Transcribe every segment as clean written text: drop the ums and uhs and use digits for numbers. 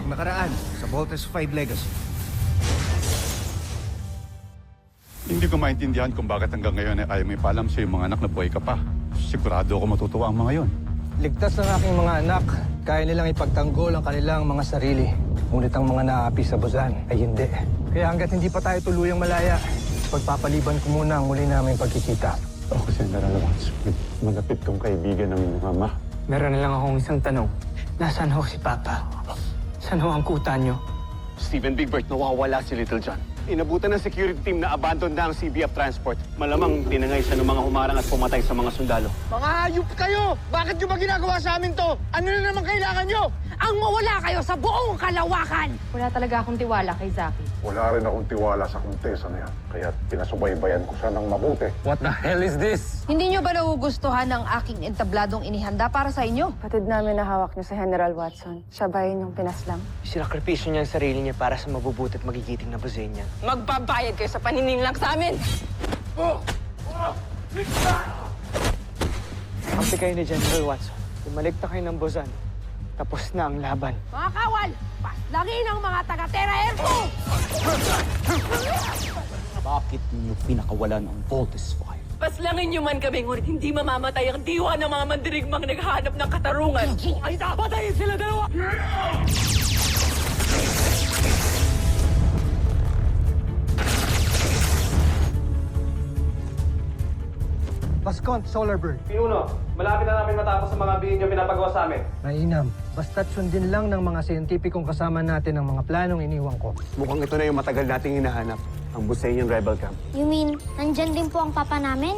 nakaraan sa Voltes 5 Legacy. Hindi ko maintindihan kung bakit hanggang ngayon ay ayaw may paalam sa mga anak na buhay ka pa. Sigurado ako matutuwa ang mga yon. Ligtas ang aking mga anak. Kaya nilang ipagtanggol ang kanilang mga sarili. Ngunit ang mga naapi sa Buzan ay hindi. Kaya hanggat hindi pa tayo tuluyang malaya, pagpapaliban ko muna ang muli naming pagkikita. Ako si General Watts. Malapit kong kaibigan ng inyong ama. Meron na lang akong isang tanong. Nasaan ho si Papa? Saan ho ang kuta niyo? Steven Bigbert, nawawala si Little John. Inabutan ng security team na abandon na ang CBF transport. Malamang tinangay siya ng mga humarang at pumatay sa mga sundalo. Mga hayop kayo! Bakit nyo ba ginagawa sa amin to? Ano na naman kailangan nyo? Ang mawala kayo sa buong kalawakan! Wala talaga akong tiwala kay Zaki. Wala rin akong tiwala sa kuntesa na yan. Kaya pinasubaybayan ko siya ng mabuti. What the hell is this? Hindi nyo ba nagugustuhan ang aking entabladong inihanda para sa inyo? Patid namin na hawak niyo sa General Watson. Siya ba yun yung pinaslang? Sinakripisyo niya ang sarili niya para sa mabubuti at magigiting na buzen niya. Magbabayad kayo sa panininlang sa amin! Kampi kayo ni General Watson. Bumalik na kayo ng Buzan. Tapos na ang laban. Mga kawal! Paslangin ang mga taga-Terra Airco! Bakit niyo pinakawalan ang Voltes 5? Paslangin nyo man kami, ngunit hindi mamamatay ang diwa ng mga mandirigmang naghahanap ng katarungan. Ay, patayin sila dalawa! Bascont, Solarbird. Pinuno, malapit na namin matapos ang mga bihin niyo pinapagawa sa amin. Mainam. Basta't sundin lang ng mga siyentipikong kasama natin ang mga planong iniwan ko. Mukhang ito na yung matagal nating hinahanap, ang Buseñan Rebel Camp. You mean, nandyan din po ang papa namin?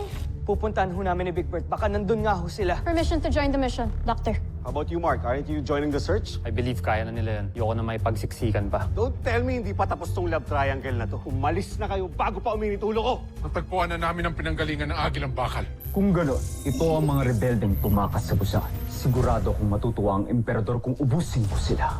Pupuntahan ho namin ni Bigbert. Baka nandun nga ho sila. Permission to join the mission, Doctor. How about you, Mark? Aren't you joining the search? I believe kaya na nila yan. Ayoko na may pagsiksikan pa. Don't tell me hindi pa tapos tong love triangle na to. Umalis na kayo bago pa uminit ulo ko. Natagpuan na namin ang pinanggalingan ng Agilang Bakal. Kung gano'n, ito ang mga rebeldeng tumakas sa Buzan. Sigurado akong matutuwa ang emperador kung ubusin ko sila.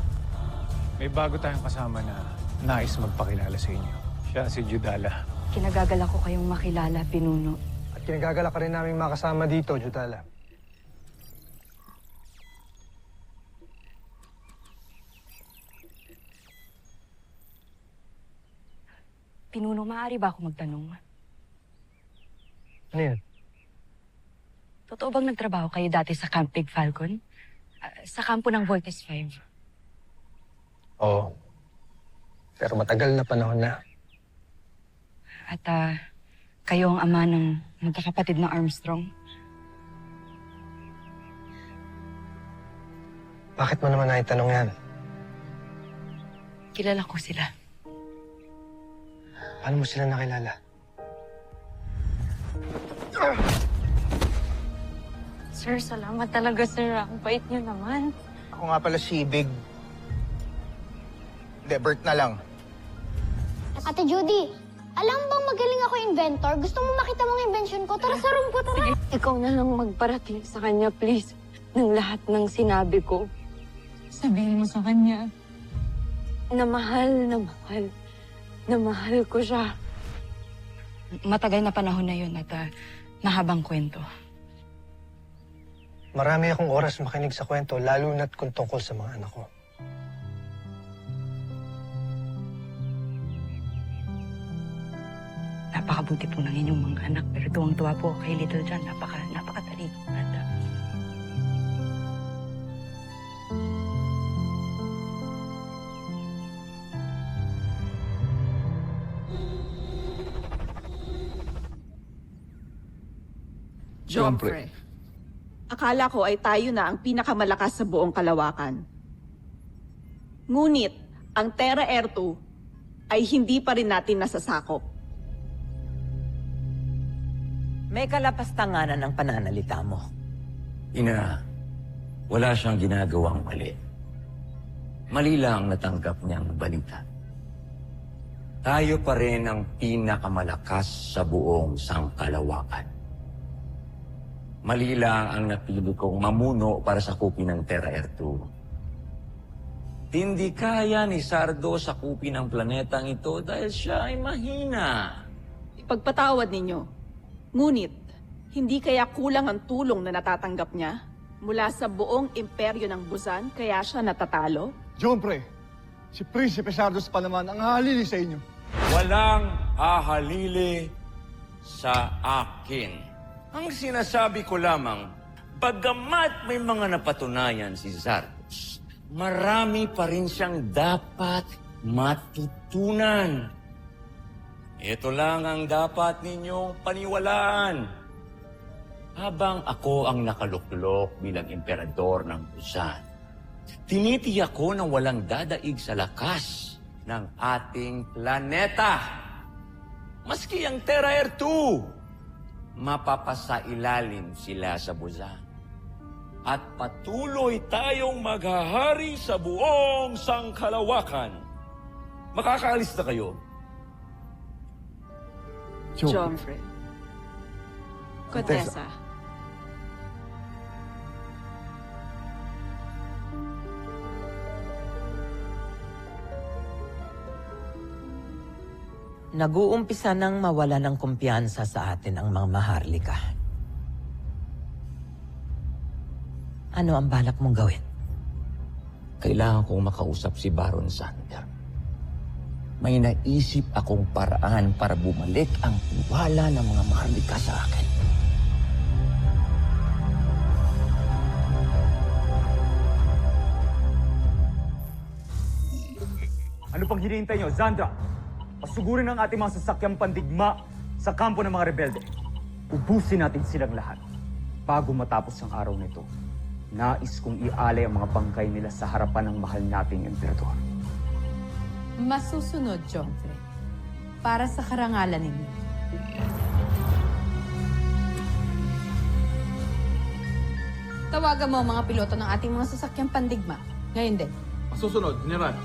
May bago tayong kasama na nais magpakilala sa inyo. Siya si Judala. Kinagagala ko kayong makilala, Pinuno. At kinagagala ka rin namin makasama dito, Judala. Pinuno, maaari ba ako magtanong? Ano yan? Totoo bang nagtrabaho kayo dati sa Camp Big Falcon? Sa kampo ng Voltes 5? Oo. Pero matagal na panahon na. At kayo ang ama ng magkakapatid na Armstrong? Bakit mo naman naitanong yan? Kilala ko sila. Paano mo sila nakilala? Sir, salamat talaga, sir. Ang bait niyo naman. Ako nga pala si Big... Hindi, Bert na lang. Ate Judy, alam bang magaling ako inventor? Gusto mo makita mong invention ko? Tara sa room ko, tara. Ikaw na lang magparating sa kanya, please. Ng lahat ng sinabi ko. Sabihin mo sa kanya na mahal ko siya. Matagal na panahon na yun at mahabang kwento. Marami akong oras makinig sa kwento, lalo na't kung tungkol sa mga anak ko. Napakabuti po ng inyong mga anak, pero tuwang-tuwa po kay Little John. Napakatalino. Jompre. Akala ko ay tayo na ang pinakamalakas sa buong kalawakan. Ngunit, ang Terra Air 2 ay hindi pa rin natin nasasakop. May kalapastanganan ng pananalita mo. Ina, wala siyang ginagawang mali. Mali lang ang natanggap niyang balita. Tayo pa rin ang pinakamalakas sa buong sangkalawakan. Mali lang ang napili kong mamuno para sakupin ng Terra Air 2. Hindi kaya ni Sardo sakupin ang planetang ito dahil siya ay mahina. Ipagpatawad ninyo. Ngunit, hindi kaya kulang ang tulong na natatanggap niya mula sa buong imperyo ng Buzan kaya siya natatalo? John, pre, Si Prinsipe Sardos pa naman ang halili sa inyo. Walang hahalili sa akin. Ang sinasabi ko lamang, bagamat may mga napatunayan si Sardos, marami pa rin siyang dapat matutunan. Ito lang ang dapat ninyong paniwalaan. Habang ako ang nakaluklok bilang emperador ng Busan, tinitiyak ko na walang dadaig sa lakas ng ating planeta. Maski ang Terra Air 2, mapapasailalim sila sa Busan. At patuloy tayong maghahari sa buong sangkalawakan. Makakaalis na kayo. Joffrey. Contessa. Nag-uumpisa nang mawala ng kumpiyansa sa atin ang mga Maharlika. Ano ang balak mong gawin? Kailangan kong makausap si Baron Sander. May naisip akong paraan para bumalik ang tiwala ng mga Maharlika sa akin. Ano pang hinihintay nyo, Zandra? Pasugurin ang ating mga sasakyang pandigma sa kampo ng mga rebelde. Ubusin natin silang lahat. Bago matapos ang araw nito, nais kong ialay ang mga bangkay nila sa harapan ng mahal nating emperador. Masusunod, Joffrey. Para sa karangalan ninyo. Tawagan mo ang mga piloto ng ating mga sasakyang pandigma. Ngayon din. Masusunod, General.